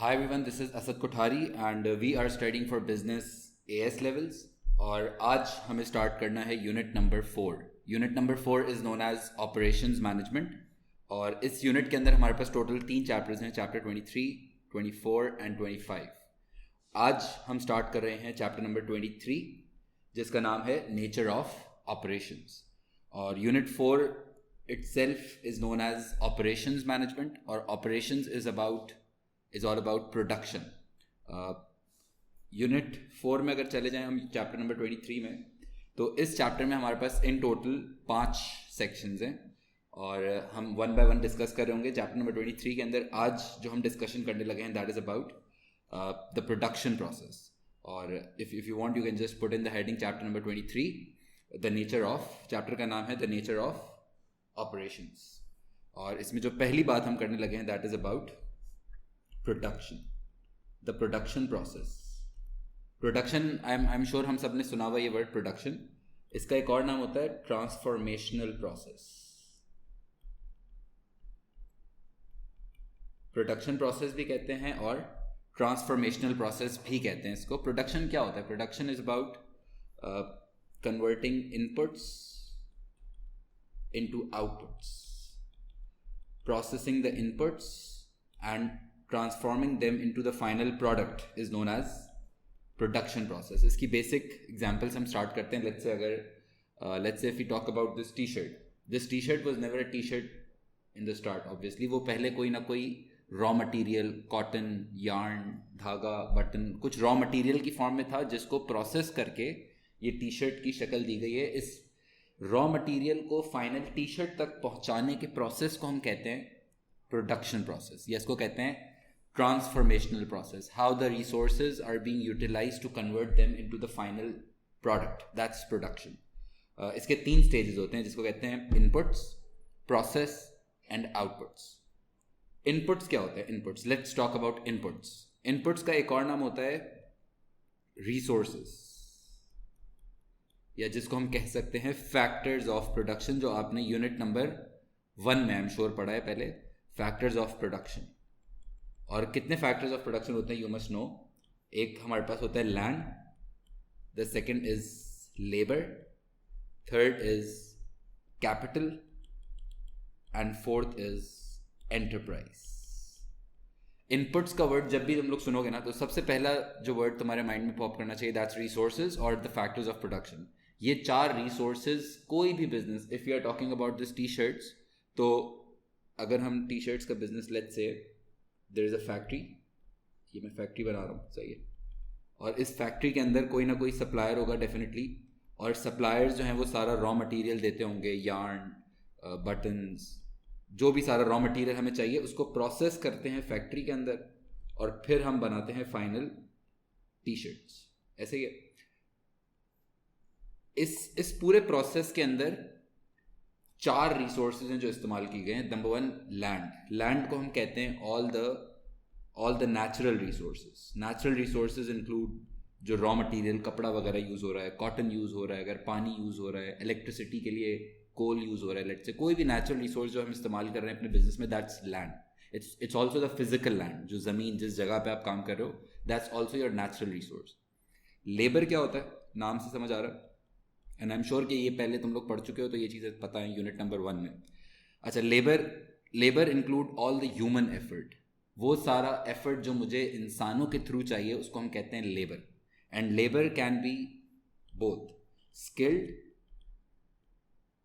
Hi everyone, this is Asad Kothari and we are studying for business AS levels और आज हमें start करना है unit number 4. Unit number 4 is known as operations management और इस unit के अंदर हमारे पास टोटल 3 चैप्टर्स हैं, चैप्टर 23, 24 एंड 25. आज हम स्टार्ट कर रहे हैं चैप्टर नंबर 23 जिसका नाम है नेचर ऑफ ऑपरेशंस और unit 4 itself is known as operations management और operations is all about production. Unit 4 में अगर चले जाएं हम चैप्टर नंबर 23 में, तो इस चैप्टर में हमारे पास इन टोटल 5 सेक्शंस हैं और हम वन बाय वन डिस्कस कर रहे होंगे. चैप्टर नंबर 23 के अंदर आज जो हम डिस्कशन करने लगे हैं that is about the production process. और if you want you can just put in the heading chapter number 23 the nature of. Chapter का नाम है द नेचर ऑफ ऑपरेशंस और इसमें जो पहली बात हम करने लगे हैं that is about production, the production process. Production I am sure हम सब ने सुना हुआ ये वर्ड प्रोडक्शन. इसका एक और नाम होता है ट्रांसफॉर्मेशनल प्रोसेस. प्रोडक्शन प्रोसेस भी कहते हैं और ट्रांसफॉर्मेशनल प्रोसेस भी कहते हैं इसको. प्रोडक्शन क्या होता है? Production is about converting inputs into outputs, processing the inputs and transforming them into the final product is known as production process. इसकी basic examples हम start करते हैं. let's say if we talk about this t-shirt was never a t-shirt in the start. obviously वो पहले कोई ना कोई raw material, cotton, yarn, धागा, बटन, कुछ raw material की form में था जिसको process करके ये t-shirt की शक्ल दी गई है. इस रॉ मटेरियल को फाइनल टी शर्ट तक पहुंचाने के प्रोसेस को हम कहते हैं प्रोडक्शन प्रोसेस या इसको कहते हैं transformational process. How the resources are being utilised to convert them into the final product, that's production. इसके 3 स्टेजेस होते हैं जिसको कहते हैं inputs, process and outputs. Inputs क्या होते हैं? Inputs, let's talk about inputs. Inputs का एक और नाम होता है रिसोर्सेज या जिसको हम कह सकते हैं फैक्टर्स ऑफ प्रोडक्शन, जो आपने यूनिट नंबर 1 में आई एम श्योर पढ़ा है पहले. Factors of production. और कितने फैक्टर्स ऑफ प्रोडक्शन होते हैं यू मस्ट नो. एक हमारे पास होता है land, the second is labour, third is capital and fourth is enterprise. Inputs का वर्ड जब भी तुम लोग सुनोगे ना तो सबसे पहला जो वर्ड तुम्हारे माइंड में पॉप करना चाहिए दैट्स रिसोर्सेज और द फैक्टर्स ऑफ प्रोडक्शन. ये 4 रिसोर्सेज कोई भी business, if you are talking about this T shirts, तो अगर हम टी शर्ट्स का business let's say there is a factory, ये मैं फैक्ट्री बना रहा हूँ, सही है, और इस फैक्ट्री के अंदर कोई ना कोई सप्लायर होगा डेफिनेटली, और सप्लायर्स जो हैं वो सारा रॉ मटेरियल देते होंगे, यार्न, बटन्स, जो भी सारा रॉ मटेरियल हमें चाहिए उसको प्रोसेस करते हैं फैक्ट्री के अंदर और फिर हम बनाते हैं फाइनल टी शर्ट्स. ऐसे ही इस पूरे प्रोसेस के अंदर 4 रिसोर्सेज हैं जो इस्तेमाल की गए हैं. Number 1 land. लैंड को हम कहते हैं all the natural resources. Natural resources include जो रॉ मटेरियल, कपड़ा वगैरह यूज़ हो रहा है, कॉटन यूज़ हो रहा है, अगर पानी यूज़ हो रहा है, इलेक्ट्रिसिटी के लिए कोल यूज़ हो रहा है, लेट्स से कोई भी नेचुरल रिसोर्स जो हम इस्तेमाल कर रहे हैं अपने बिजनेस में, that's land. It's also the physical land, जो ज़मीन जिस जगह पे आप काम कर रहे हो, that's also your natural resource. Labour क्या होता है? नाम से समझ आ रहा है, एंड आई एम श्योर कि ये पहले तुम लोग पढ़ चुके हो तो ये चीज़ें पता है यूनिट नंबर 1 में. अच्छा, labour include all the human effort. वो सारा एफर्ट जो मुझे इंसानों के थ्रू चाहिए उसको हम कहते हैं labour. And labour can be both skilled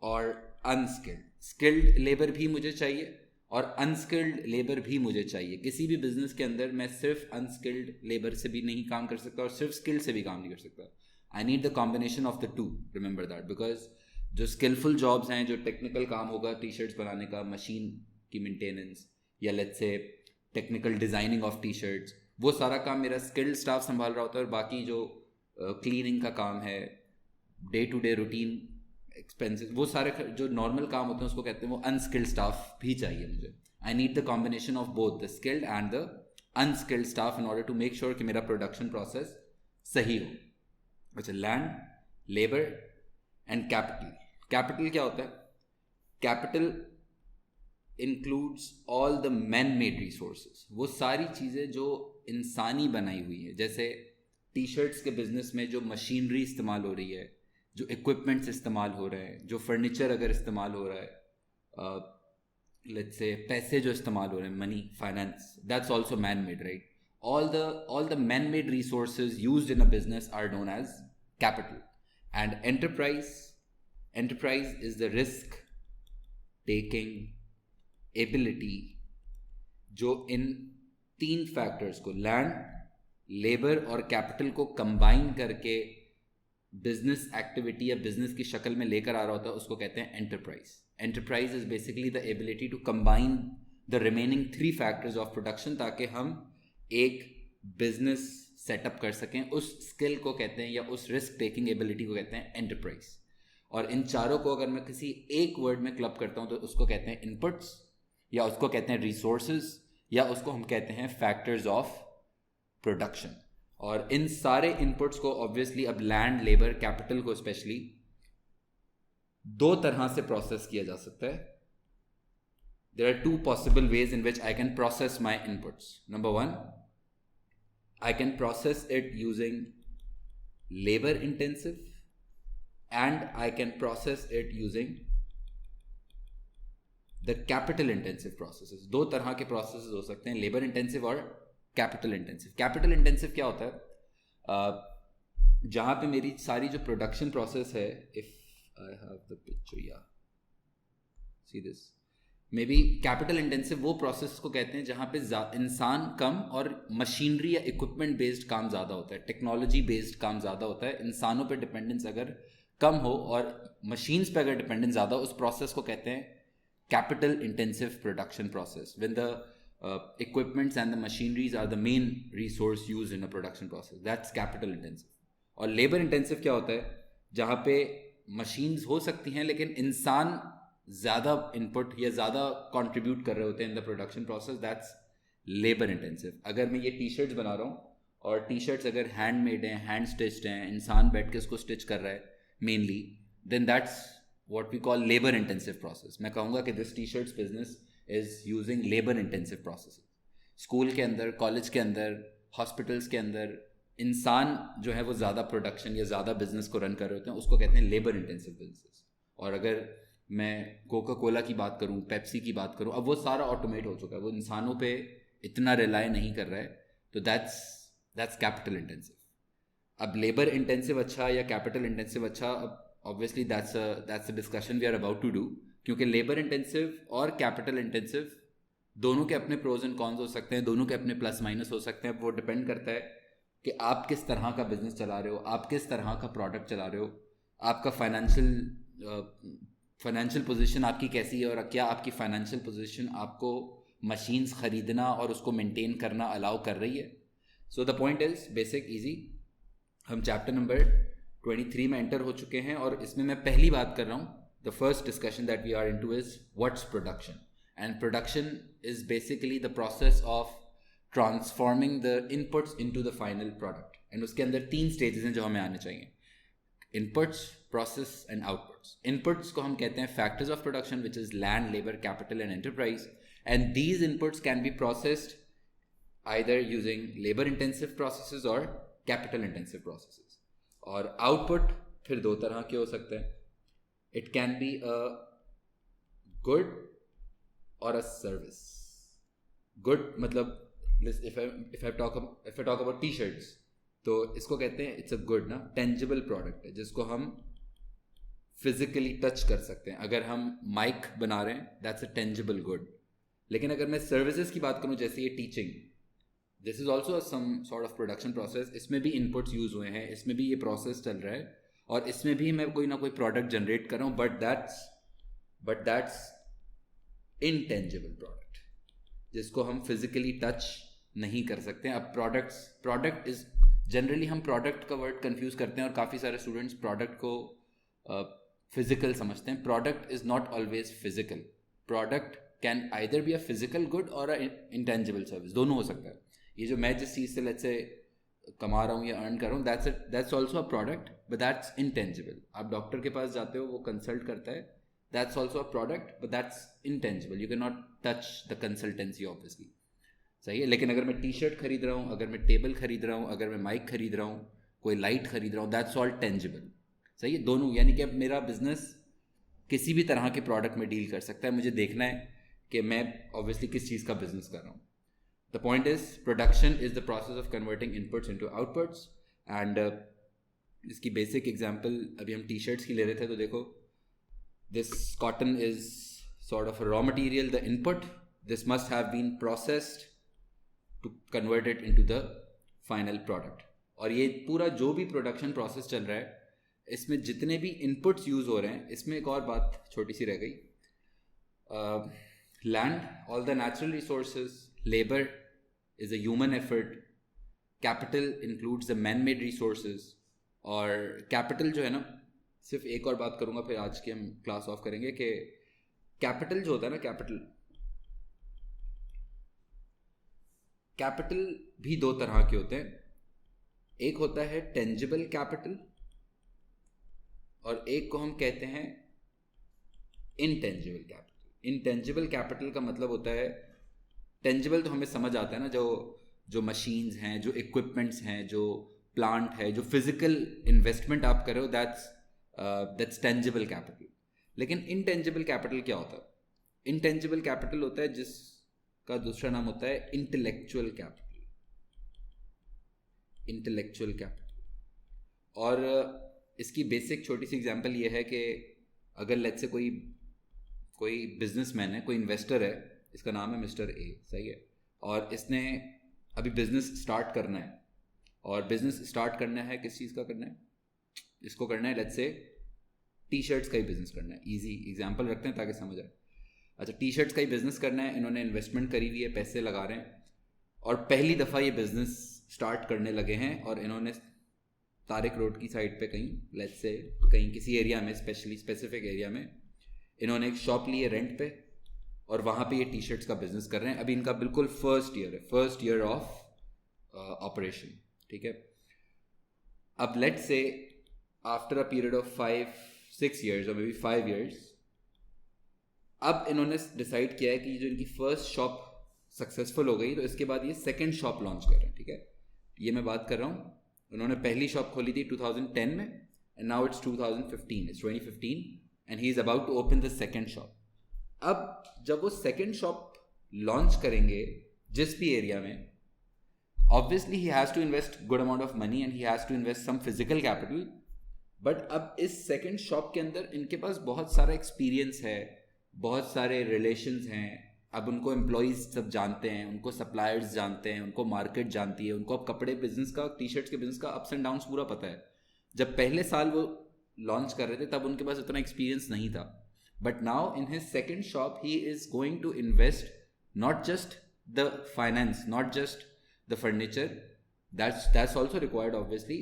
और अनस्किल्ड. स्किल्ड लेबर भी मुझे चाहिए और अनस्किल्ड लेबर भी मुझे चाहिए. किसी भी बिजनेस के अंदर मैं सिर्फ अनस्किल्ड लेबर से भी नहीं काम कर सकता और सिर्फ स्किल्ड से भी काम नहीं कर सकता. आई need the combination of the 2. Remember that, because जो स्किलफुल जॉब्स हैं, जो टेक्निकल काम होगा टी शर्ट्स बनाने का, मशीन की मेंटेनेंस या let's say technical designing of T shirts, वो सारा काम मेरा स्किल्ड स्टाफ संभाल रहा होता है. और बाकी जो क्लीनिंग का काम है, day to day routine expenses, वो सारे जो नॉर्मल काम होते हैं उसको कहते हैं वो अनस्किल्ड स्टाफ भी चाहिए मुझे. I need the combination of both the skilled and the unskilled staff in order to make sure कि मेरा प्रोडक्शन प्रोसेस सही हो. अच्छा, land, labour and capital. Capital क्या होता है? Capital includes all the man made resources. वो सारी चीज़ें जो इंसानी बनाई हुई है, जैसे टी शर्ट्स के बिजनेस में जो मशीनरी इस्तेमाल हो रही है, जो इक्विपमेंट्स इस्तेमाल हो रहे हैं, जो फर्नीचर अगर इस्तेमाल हो रहा है, लेट्स से पैसे जो इस्तेमाल हो रहे हैं, money, finance, that's also man made, right? all the man made resources used in a business are known as capital. And enterprise is the risk taking ability जो इन 3 फैक्टर्स को, लैंड, लेबर और capital को combine करके business activity या business की शक्ल में लेकर आ रहा होता है, उसको कहते हैं enterprise. Enterprise is basically the ability to combine the remaining 3 factors of production, ताकि हम एक बिजनेस सेटअप कर सकें. उस स्किल को कहते हैं या उस रिस्क टेकिंग एबिलिटी को कहते हैं एंटरप्राइज. और इन चारों को अगर मैं किसी एक वर्ड में क्लब करता हूं तो उसको कहते हैं इनपुट्स, या उसको कहते हैं रिसोर्सेज, या उसको हम कहते हैं फैक्टर्स ऑफ प्रोडक्शन. और इन सारे इनपुट्स को ऑब्वियसली अब लैंड, लेबर, कैपिटल को स्पेशली 2 तरह से प्रोसेस किया जा सकता है. There are 2 possible ways in which I can process my inputs. Number 1, I can process it using labor intensive, and I can process it using the capital intensive processes. 2 तरह के processes हो सकते हैं, labor intensive और capital intensive. Capital intensive क्या होता है? जहाँ पे मेरी सारी जो production process है, if I have the picture, yeah, see this. May be capital intensive वो प्रोसेस को कहते हैं जहाँ पे इंसान कम और मशीनरी या इक्विपमेंट बेस्ड काम ज़्यादा होता है, टेक्नोलॉजी बेस्ड काम ज़्यादा होता है. इंसानों पे डिपेंडेंस अगर कम हो और मशीन्स पे अगर डिपेंडेंस ज़्यादा हो, उस प्रोसेस को कहते हैं capital intensive production process. When the equipments and the machineries are the main resource use in a production process, that's capital intensive. और लेबर इंटेंसिव क्या होता है? जहाँ पे मशीन्स हो सकती हैं लेकिन इंसान ज़्यादा इनपुट या ज़्यादा कंट्रीब्यूट कर रहे होते हैं in the production process, that's labour intensive. अगर मैं ये टी शर्ट्स बना रहा हूँ और टी शर्ट्स अगर हैंड मेड हैं, हैंड स्टिच्ड हैं, इंसान बैठ के उसको स्टिच कर रहा है mainly, then that's what we call labour intensive process. मैं कहूँगा कि this T shirts business is using labour intensive process. School के अंदर, कॉलेज के अंदर, हॉस्पिटल्स के अंदर इंसान जो है वो ज़्यादा प्रोडक्शन या ज़्यादा बिजनेस को रन कर रहे होते हैं, उसको कहते हैं लेबर इंटेंसिव बिजनेस. और अगर मैं कोका कोला की बात करूं, पेप्सी की बात करूं, अब वो सारा ऑटोमेट हो चुका है, वो इंसानों पे इतना रिलाई नहीं कर रहा है, तो दैट्स कैपिटल इंटेंसिव. अब लेबर इंटेंसिव अच्छा या कैपिटल इंटेंसिव अच्छा, अब obviously that's a discussion we are about to do, क्योंकि लेबर इंटेंसिव और कैपिटल इंटेंसिव दोनों के अपने प्रोज एंड कॉन्स हो सकते हैं, दोनों के अपने प्लस माइनस हो सकते हैं. वो डिपेंड करता है कि आप किस तरह का बिजनेस चला रहे हो, आप किस तरह का प्रोडक्ट चला रहे हो, आपका फाइनेंशियल पोजीशन आपकी कैसी है, और क्या आपकी फाइनेंशियल पोजीशन आपको मशीन्स ख़रीदना और उसको मेंटेन करना अलाउ कर रही है. So the point is basic easy. हम चैप्टर नंबर 23 में एंटर हो चुके हैं और इसमें मैं पहली बात कर रहा हूँ. The first discussion that we are into is what's production. And production is basically the process of transforming the inputs into the final product. And उसके अंदर 3 स्टेजेस हैं जो हमें आने चाहिए: inputs, process and outputs. Inputs को हम कहते हैं factors of production, which is land, labour, capital and enterprise. And these inputs can be processed either using labour intensive processes और कैपिटल इंटेंसिव प्रोसेसेस. और आउटपुट फिर 2 तरह के हो सकते हैं. It can be a good और अ सर्विस. गुड मतलब if I talk about t-shirts, तो इसको कहते हैं इट्स अ गुड ना, टेंजिबल प्रोडक्ट है जिसको हम फिजिकली टच कर सकते हैं. अगर हम माइक बना रहे हैं, दैट्स अ टेंजिबल गुड. लेकिन अगर मैं सर्विसेज की बात करूं, जैसे ये teaching, this is also some sort of production process. इसमें भी इनपुट्स यूज हुए हैं, इसमें भी ये प्रोसेस चल रहा है और इसमें भी मैं कोई ना कोई प्रोडक्ट जनरेट कर रहा हूँ, बट दैट्स इनटेंजिबल प्रोडक्ट जिसको हम फिजिकली टच नहीं कर सकते हैं. अब प्रोडक्ट इज जनरली, हम प्रोडक्ट का वर्ड कंफ्यूज करते हैं और काफ़ी सारे स्टूडेंट्स प्रोडक्ट को फिजिकल समझते हैं. Product is not always physical. Product can either be a physical good और अ इंटेंजिबल सर्विस, दोनों हो सकता है. ये जो मैं जिस चीज़ से लेट्स से कमा रहा हूँ या अर्न कर रहा हूँ, that's also a product, but that's intangible. आप डॉक्टर के पास जाते हो, वो कंसल्ट करता है, that's also a product, but that's intangible. You can not touch the consultancy obviously. सही है। लेकिन अगर मैं टी शर्ट खरीद रहा हूँ, अगर मैं टेबल खरीद रहा हूँ, अगर मैं माइक खरीद रहा हूँ, कोई लाइट खरीद रहा हूँ, दैट्स ऑल टेंजिबल। सही है, दोनों, यानी कि अब मेरा बिजनेस किसी भी तरह के प्रोडक्ट में डील कर सकता है। मुझे देखना है कि मैं ऑब्वियसली किस चीज़ का बिजनेस कर रहा हूँ। The point is production is the process of converting inputs into outputs. And इसकी बेसिक एग्जांपल अभी हम टी शर्ट्स की ले रहे थे, तो देखो this cotton is sort of a raw material, the input. This must have been processed to convert it into the final product. और ये पूरा जो भी प्रोडक्शन प्रोसेस चल रहा है, इसमें जितने भी इनपुट्स यूज हो रहे हैं, इसमें एक और बात छोटी सी रह गई, land, all the natural resources, labour is a human effort, capital includes the man made resources. और कैपिटल जो है ना, सिर्फ एक और बात करूँगा फिर आज की हम क्लास ऑफ करेंगे, कि कैपिटल जो होता है ना, कैपिटल भी दो तरह के होते हैं। एक होता है टेंजिबल कैपिटल और एक को हम कहते हैं इनटेंजिबल कैपिटल। इनटेंजिबल कैपिटल का मतलब होता है, टेंजिबल तो हमें समझ आता है ना, जो मशीन्स हैं, जो इक्विपमेंट्स हैं, जो प्लांट है, जो फिजिकल इन्वेस्टमेंट आप कर रहे हो, दैट्स टेंजिबल कैपिटल। लेकिन इनटेंजिबल कैपिटल क्या होता है? इनटेंजिबल कैपिटल होता है जिसका दूसरा नाम होता है इंटेलेक्चुअल कैपिटल। Intellectual capital. और इसकी बेसिक छोटी सी एग्जांपल ये है कि अगर लेट्स से कोई बिजनेसमैन है, कोई इन्वेस्टर है, इसका नाम है मिस्टर ए, सही है, और इसने अभी बिजनेस स्टार्ट करना है। और बिजनेस स्टार्ट करना है, किस चीज़ का करना है? इसको करना है लेट्स से टी शर्ट्स का ही बिजनेस करना है। इजी एग्जांपल रखते हैं ताकि समझ आए। अच्छा, टी शर्ट्स का ही बिजनेस करना है, इन्होंने इन्वेस्टमेंट करी हुई है, पैसे लगा रहे हैं, और पहली दफ़ा ये बिजनेस स्टार्ट करने लगे हैं। और इन्होंने तारिक रोड की साइड पे कहीं लेट्स से कहीं किसी एरिया में, स्पेसिफिक एरिया में इन्होंने एक शॉप ली है रेंट पे, और वहाँ पे ये टी शर्ट्स का बिजनेस कर रहे हैं। अभी इनका बिल्कुल फर्स्ट ईयर है, फर्स्ट ईयर ऑफ ऑपरेशन, ठीक है। अब let's say after a period of 5-6 years और मे बी 5 years, अब इन्होंने डिसाइड किया है कि जो इनकी फर्स्ट शॉप सक्सेसफुल हो गई, तो इसके बाद ये सेकंड शॉप लॉन्च कर रहे हैं, ठीक है। ये मैं बात कर रहा हूँ, उन्होंने पहली शॉप खोली थी 2010 में, and now it's 2015, it's 2015, and he is about to open the second shop. अब जब वो सेकंड शॉप लॉन्च करेंगे जिस भी एरिया में, obviously he has to invest good amount of money and he has to invest some physical capital. But अब इस second shop के अंदर इनके पास बहुत सारा एक्सपीरियंस है, बहुत सारे रिलेशंस हैं। अब उनको एम्प्लॉयज़ सब जानते हैं, उनको सप्लायर्स जानते हैं, उनको मार्केट जानती है, उनको अब कपड़े बिजनेस का, टी शर्ट्स के बिजनेस का अप्स एंड डाउन्स पूरा पता है। जब पहले साल वो लॉन्च कर रहे थे तब उनके पास इतना एक्सपीरियंस नहीं था। But now in his second shop he is going to invest not just the finance, not just the furniture, that's also required obviously,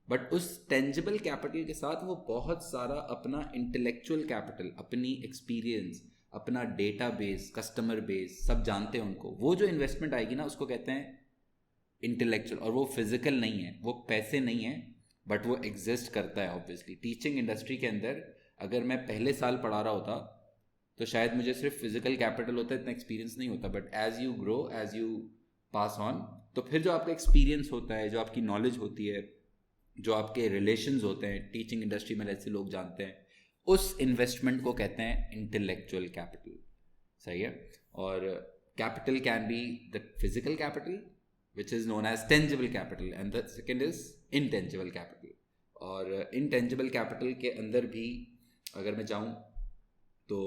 but उस टेंजिबल कैपिटल के साथ वो बहुत सारा अपना इंटेलेक्चुअल कैपिटल, अपनी एक्सपीरियंस, अपना डेटा बेस, कस्टमर बेस सब जानते हैं उनको। वो जो इन्वेस्टमेंट आएगी ना, उसको कहते हैं इंटेलेक्चुअल। और वो फिजिकल नहीं है, वो पैसे नहीं है, बट वो एग्जिस्ट करता है ऑब्वियसली। टीचिंग इंडस्ट्री के अंदर अगर मैं पहले साल पढ़ा रहा होता तो शायद मुझे सिर्फ फिजिकल कैपिटल होता, इतना एक्सपीरियंस नहीं होता। But as you grow, as you pass on, तो फिर जो आपका एक्सपीरियंस होता है, जो आपकी नॉलेज होती है, जो आपके रिलेशंस होते हैं टीचिंग इंडस्ट्री में, ऐसे लोग जानते हैं, उस इन्वेस्टमेंट को कहते हैं इंटेलेक्चुअल कैपिटल, सही है। और capital can be the physical capital which is known as tangible capital, and the second is intangible capital. और इनटेंजिबल कैपिटल के अंदर भी अगर मैं जाऊँ तो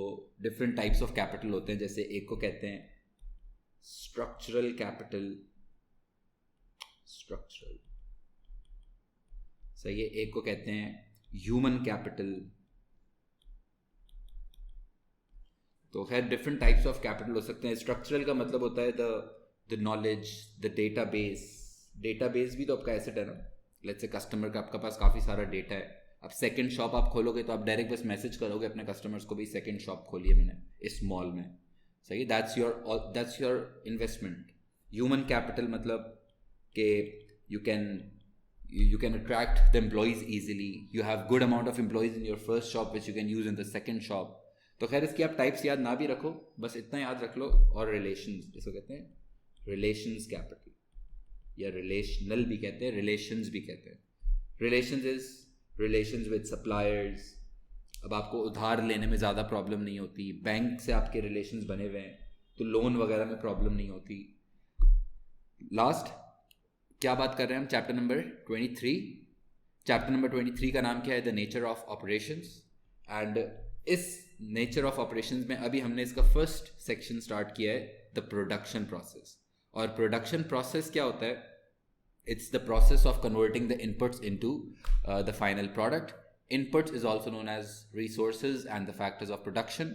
डिफरेंट टाइप्स ऑफ कैपिटल होते हैं। जैसे एक को कहते हैं स्ट्रक्चरल कैपिटल, स्ट्रक्चरल, सही है। एक को कहते हैं ह्यूमन कैपिटल। तो खैर डिफरेंट टाइप्स ऑफ कैपिटल हो सकते हैं। स्ट्रक्चरल का मतलब होता है the knowledge, the database. Database भी तो आपका एसेट है ना। लेट्स से कस्टमर का आपका पास काफ़ी सारा डेटा है। अब सेकंड शॉप आप खोलोगे तो आप डायरेक्ट बस मैसेज करोगे अपने कस्टमर्स को, भी सेकंड शॉप खोली है मैंने इस मॉल में, सही। That's your investment. Human capital मतलब कि you can attract the employees easily, you have good amount of employees in your first shop which you can use in the second shop। तो खैर इसकी आप टाइप्स याद ना भी रखो, बस इतना याद रख लो। और रिलेशंस, जिसको कहते हैं रिलेशंस कैपिटल या रिलेशनल भी कहते हैं, रिलेशंस भी कहते हैं. Relations is relations with suppliers. अब आपको उधार लेने में ज़्यादा प्रॉब्लम नहीं होती, बैंक से आपके रिलेशंस बने हुए हैं तो लोन वगैरह में प्रॉब्लम नहीं होती. लास्ट क्या बात कर रहे हैं हम? Chapter number 23. चैप्टर नंबर 23 का नाम क्या है? The nature of operations. And इस नेचर ऑफ ऑपरेशंस में अभी हमने इसका फर्स्ट सेक्शन स्टार्ट किया है, द प्रोडक्शन प्रोसेस. और प्रोडक्शन प्रोसेस क्या होता है? It's the process of converting the inputs into the final product. Inputs is also known as resources and the factors of production.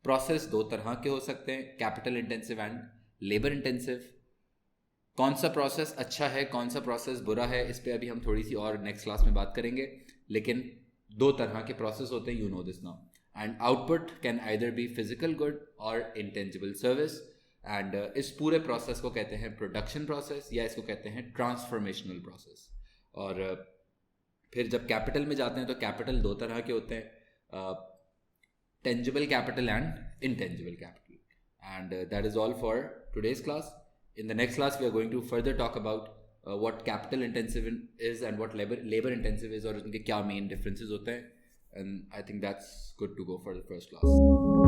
Process दो तरह के हो सकते हैं, capital intensive and labor intensive. कौन सा प्रोसेस अच्छा है, कौन सा प्रोसेस बुरा है, इस पे अभी हम थोड़ी सी और नेक्स्ट क्लास में बात करेंगे. लेकिन दो तरह के प्रोसेस होते हैं, you know this now. And output can either B physical good और इंटेंजिबल सर्विस. एंड इस पूरे प्रोसेस को कहते हैं प्रोडक्शन प्रोसेस या इसको कहते हैं ट्रांसफॉर्मेशनल प्रोसेस. और फिर जब कैपिटल में जाते हैं तो कैपिटल दो तरह के होते हैं, tangible capital and intangible capital. And that is all for today's class. In the next class, we are going to further talk about what capital intensive is and what labor intensive is, और उनके क्या main differences होते हैं. And I think that's good to go for the first class.